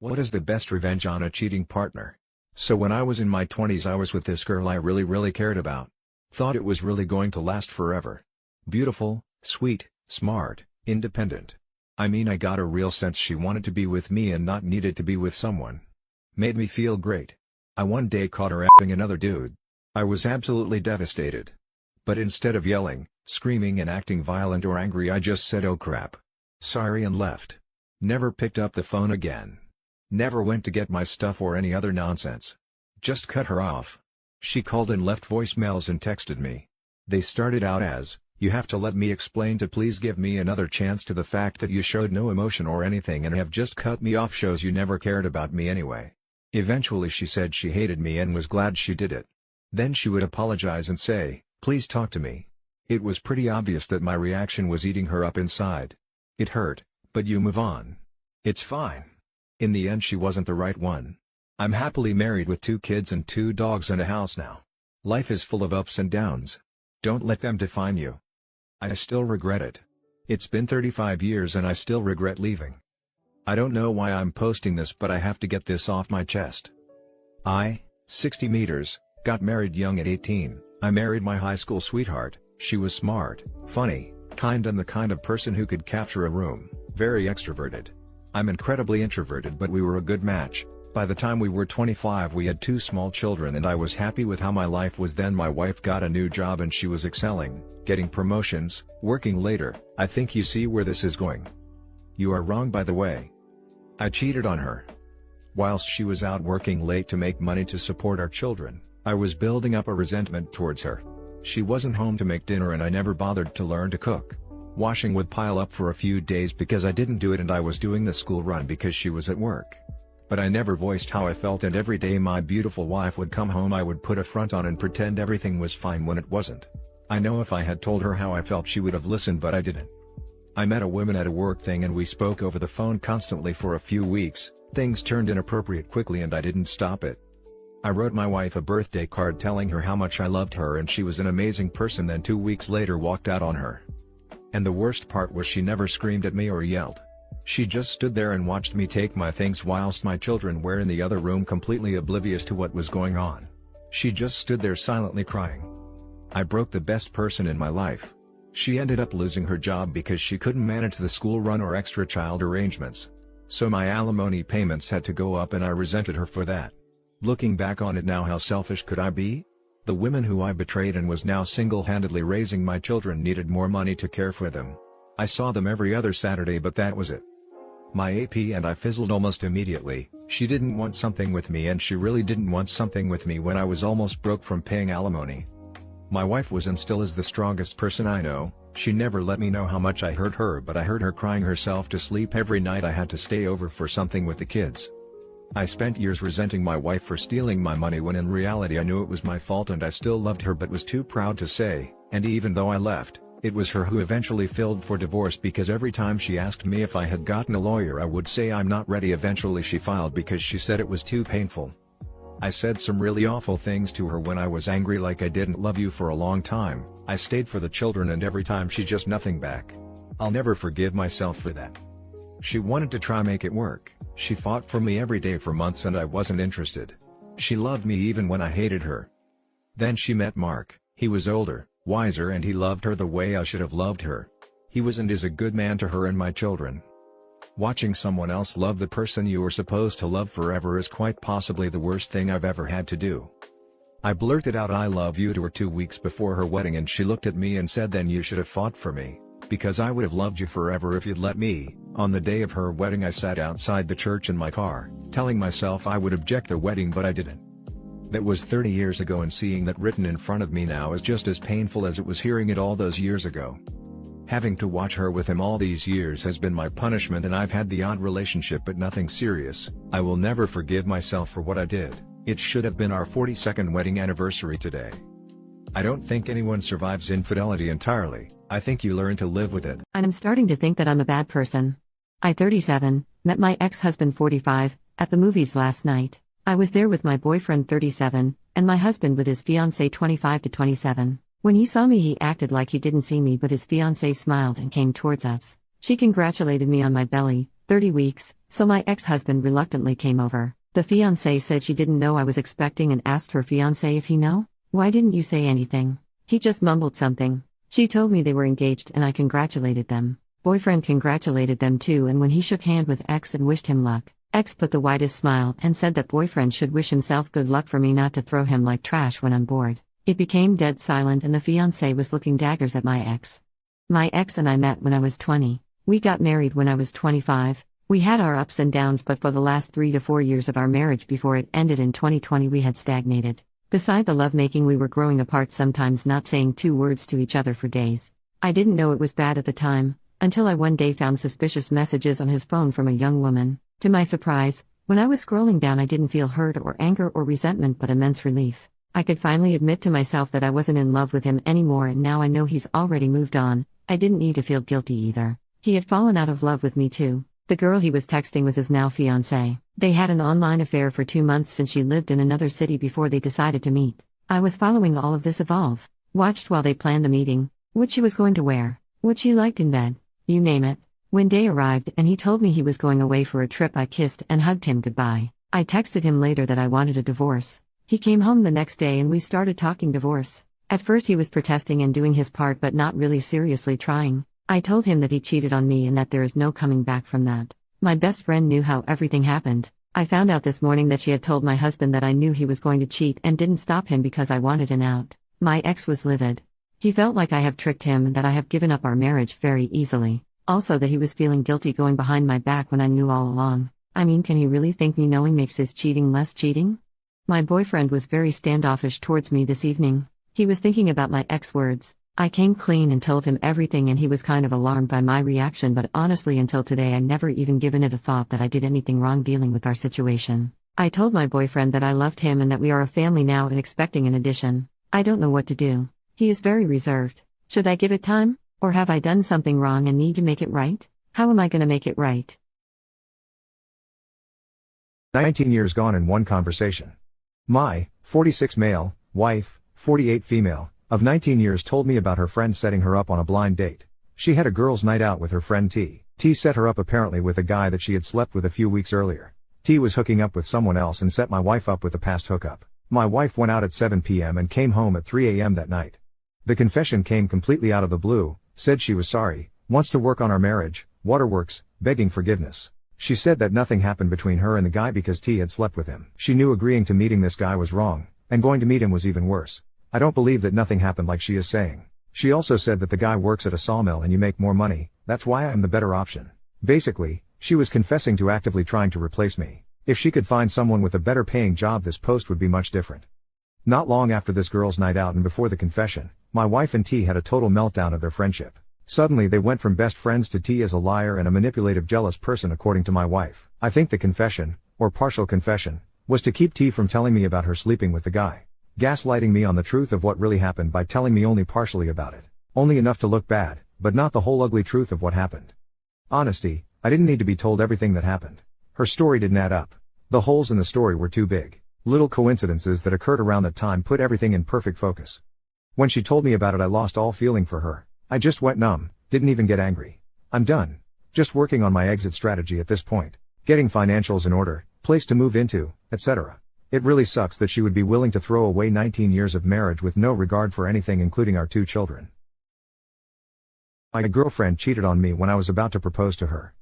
What is the best revenge on a cheating partner? So when I was in my 20s I was with this girl I really cared about. Thought it was really going to last forever. Beautiful, sweet, smart, independent. I mean I got a real sense she wanted to be with me and not needed to be with someone. Made me feel great. I one day caught her effing another dude. I was absolutely devastated. But instead of yelling, screaming and acting violent or angry I just said oh crap. Sorry and left. Never picked up the phone again. Never went to get my stuff or any other nonsense. Just cut her off. She called and left voicemails and texted me. They started out as, "You have to let me explain to please give me another chance to the fact that you showed no emotion or anything and have just cut me off shows you never cared about me anyway." Eventually she said she hated me and was glad she did it. Then she would apologize and say, "Please talk to me." It was pretty obvious that my reaction was eating her up inside. It hurt, but you move on. It's fine. In the end she wasn't the right one. I'm happily married with 2 kids and 2 dogs and a house now. Life is full of ups and downs. Don't let them define you. I still regret it. It's been 35 years and I still regret leaving. I don't know why I'm posting this but I have to get this off my chest. I, 60 meters, got married young at 18. I married my high school sweetheart. She was smart, funny, kind and the kind of person who could capture a room, very extroverted. I'm incredibly introverted but we were a good match. By the time we were 25 we had 2 small children and I was happy with how my life was then. My wife got a new job and she was excelling, getting promotions, working later. I think you see where this is going. You are wrong by the way. I cheated on her. Whilst she was out working late to make money to support our children, I was building up a resentment towards her. She wasn't home to make dinner and I never bothered to learn to cook. Washing would pile up for a few days because I didn't do it and I was doing the school run because she was at work. But I never voiced how I felt and every day my beautiful wife would come home I would put a front on and pretend everything was fine when it wasn't. I know if I had told her how I felt she would have listened but I didn't. I met a woman at a work thing and we spoke over the phone constantly for a few weeks. Things turned inappropriate quickly and I didn't stop it. I wrote my wife a birthday card telling her how much I loved her and she was an amazing person, then 2 weeks later walked out on her. And the worst part was she never screamed at me or yelled. She just stood there and watched me take my things whilst my children were in the other room completely oblivious to what was going on. She just stood there silently crying. I broke the best person in my life. She ended up losing her job because she couldn't manage the school run or extra child arrangements. So my alimony payments had to go up and I resented her for that. Looking back on it now, how selfish could I be? The woman who I betrayed and was now single-handedly raising my children needed more money to care for them. I saw them every other Saturday but that was it. My AP and I fizzled almost immediately. She didn't want something with me and she really didn't want something with me when I was almost broke from paying alimony. My wife was and still is the strongest person I know. She never let me know how much I hurt her but I heard her crying herself to sleep every night I had to stay over for something with the kids. I spent years resenting my wife for stealing my money when in reality I knew it was my fault and I still loved her but was too proud to say, and even though I left, it was her who eventually filed for divorce because every time she asked me if I had gotten a lawyer I would say I'm not ready. Eventually she filed because she said it was too painful. I said some really awful things to her when I was angry, like I didn't love you for a long time, I stayed for the children, and every time she just nothing back. I'll never forgive myself for that. She wanted to try make it work. She fought for me every day for months and I wasn't interested. She loved me even when I hated her. Then she met Mark. He was older, wiser and he loved her the way I should have loved her. He was and is a good man to her and my children. Watching someone else love the person you were supposed to love forever is quite possibly the worst thing I've ever had to do. I blurted out I love you to her 2 weeks before her wedding and she looked at me and said, then you should have fought for me, because I would have loved you forever if you'd let me. On the day of her wedding I sat outside the church in my car, telling myself I would object the wedding but I didn't. That was 30 years ago and seeing that written in front of me now is just as painful as it was hearing it all those years ago. Having to watch her with him all these years has been my punishment and I've had the odd relationship but nothing serious. I will never forgive myself for what I did. It should have been our 42nd wedding anniversary today. I don't think anyone survives infidelity entirely. I think you learn to live with it. I'm starting to think that I'm a bad person. I 37, met my ex-husband 45, at the movies last night. I was there with my boyfriend 37, and my husband with his fiancée 25 to 27. When he saw me he acted like he didn't see me but his fiancée smiled and came towards us. She congratulated me on my belly, 30 weeks, so my ex-husband reluctantly came over. The fiancée said she didn't know I was expecting and asked her fiancé if he know. Why didn't you say anything? He just mumbled something. She told me they were engaged and I congratulated them. Boyfriend congratulated them too, and when he shook hand with ex and wished him luck, ex put the widest smile and said that boyfriend should wish himself good luck for me not to throw him like trash when on board. It became dead silent and the fiancé was looking daggers at my ex. My ex and I met when I was 20. We got married when I was 25. We had our ups and downs, but for the last 3 to 4 years of our marriage before it ended in 2020 we had stagnated. Beside the lovemaking we were growing apart, sometimes not saying 2 words to each other for days. I didn't know it was bad at the time, until I one day found suspicious messages on his phone from a young woman. To my surprise, when I was scrolling down I didn't feel hurt or anger or resentment but immense relief. I could finally admit to myself that I wasn't in love with him anymore, and now I know he's already moved on. I didn't need to feel guilty either. He had fallen out of love with me too. The girl he was texting was his now fiancée. They had an online affair for 2 months since she lived in another city before they decided to meet. I was following all of this evolve. Watched while they planned the meeting, what she was going to wear, what she liked in bed, you name it. When day arrived and he told me he was going away for a trip, I kissed and hugged him goodbye. I texted him later that I wanted a divorce. He came home the next day and we started talking divorce. At first he was protesting and doing his part but not really seriously trying. I told him that he cheated on me and that there is no coming back from that. My best friend knew how everything happened. I found out this morning that she had told my husband that I knew he was going to cheat and didn't stop him because I wanted an out. My ex was livid. He felt like I have tricked him and that I have given up our marriage very easily. Also that he was feeling guilty going behind my back when I knew all along. I mean, can he really think me knowing makes his cheating less cheating? My boyfriend was very standoffish towards me this evening. He was thinking about my ex words. I came clean and told him everything and he was kind of alarmed by my reaction, but honestly until today I never even given it a thought that I did anything wrong dealing with our situation. I told my boyfriend that I loved him and that we are a family now and expecting an addition. I don't know what to do. He is very reserved. Should I give it time? Or have I done something wrong and need to make it right? How am I going to make it right? 19 years gone in one conversation. My 46 male, wife, 48 female, of 19 years told me about her friend setting her up on a blind date. She had a girls' night out with her friend T. T set her up apparently with a guy that she had slept with a few weeks earlier. T was hooking up with someone else and set my wife up with the past hookup. My wife went out at 7 p.m. and came home at 3 a.m. that night. The confession came completely out of the blue, said she was sorry, wants to work on our marriage, waterworks, begging forgiveness. She said that nothing happened between her and the guy because T had slept with him. She knew agreeing to meeting this guy was wrong, and going to meet him was even worse. I don't believe that nothing happened like she is saying. She also said that the guy works at a sawmill and you make more money, that's why I am the better option. Basically, she was confessing to actively trying to replace me. If she could find someone with a better paying job, this post would be much different. Not long after this girl's night out and before the confession, my wife and T had a total meltdown of their friendship. Suddenly they went from best friends to T as a liar and a manipulative, jealous person according to my wife. I think the confession, or partial confession, was to keep T from telling me about her sleeping with the guy. Gaslighting me on the truth of what really happened by telling me only partially about it. Only enough to look bad, but not the whole ugly truth of what happened. Honesty, I didn't need to be told everything that happened. Her story didn't add up. The holes in the story were too big. Little coincidences that occurred around that time put everything in perfect focus. When she told me about it I lost all feeling for her. I just went numb, didn't even get angry. I'm done. Just working on my exit strategy at this point. Getting financials in order, place to move into, etc. It really sucks that she would be willing to throw away 19 years of marriage with no regard for anything, including our 2 children. My girlfriend cheated on me when I was about to propose to her.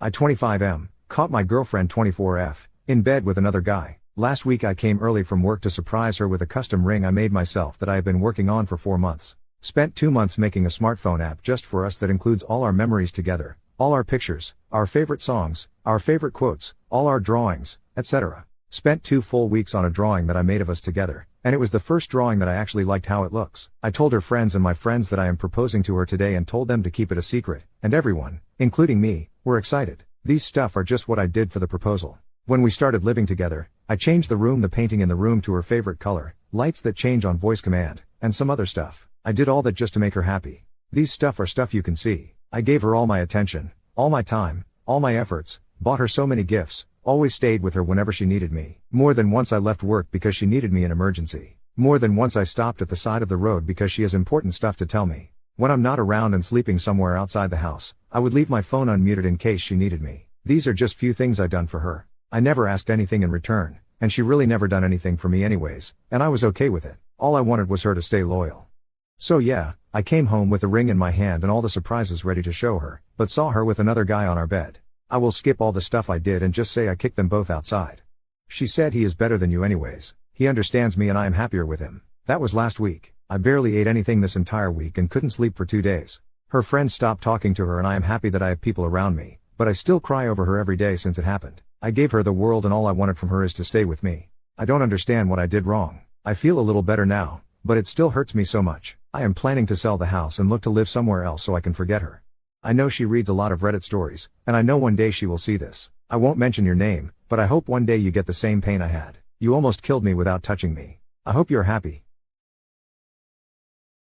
I 25M, caught my girlfriend 24F, in bed with another guy. Last week I came early from work to surprise her with a custom ring I made myself that I have been working on for 4 months. Spent 2 months making a smartphone app just for us that includes all our memories together, all our pictures, our favorite songs, our favorite quotes, all our drawings, etc. Spent 2 full weeks on a drawing that I made of us together, and it was the first drawing that I actually liked how it looks. I told her friends and my friends that I am proposing to her today and told them to keep it a secret, and everyone, including me, were excited. These stuff are just what I did for the proposal. When we started living together, I changed the painting in the room to her favorite color, lights that change on voice command, and some other stuff. I did all that just to make her happy. These stuff are stuff you can see. I gave her all my attention, all my time, all my efforts, bought her so many gifts, always stayed with her whenever she needed me. More than once I left work because she needed me in emergency. More than once I stopped at the side of the road because she has important stuff to tell me. When I'm not around and sleeping somewhere outside the house, I would leave my phone unmuted in case she needed me. These are just few things I done for her. I never asked anything in return, and she really never done anything for me anyways, and I was okay with it. All I wanted was her to stay loyal. So yeah, I came home with the ring in my hand and all the surprises ready to show her, but saw her with another guy on our bed. I will skip all the stuff I did and just say I kicked them both outside. She said he is better than you anyways. He understands me and I am happier with him. That was last week. I barely ate anything this entire week and couldn't sleep for 2 days. Her friends stopped talking to her and I am happy that I have people around me, but I still cry over her every day since it happened. I gave her the world and all I wanted from her is to stay with me. I don't understand what I did wrong. I feel a little better now, but it still hurts me so much. I am planning to sell the house and look to live somewhere else so I can forget her. I know she reads a lot of Reddit stories, and I know one day she will see this. I won't mention your name, but I hope one day you get the same pain I had. You almost killed me without touching me. I hope you're happy.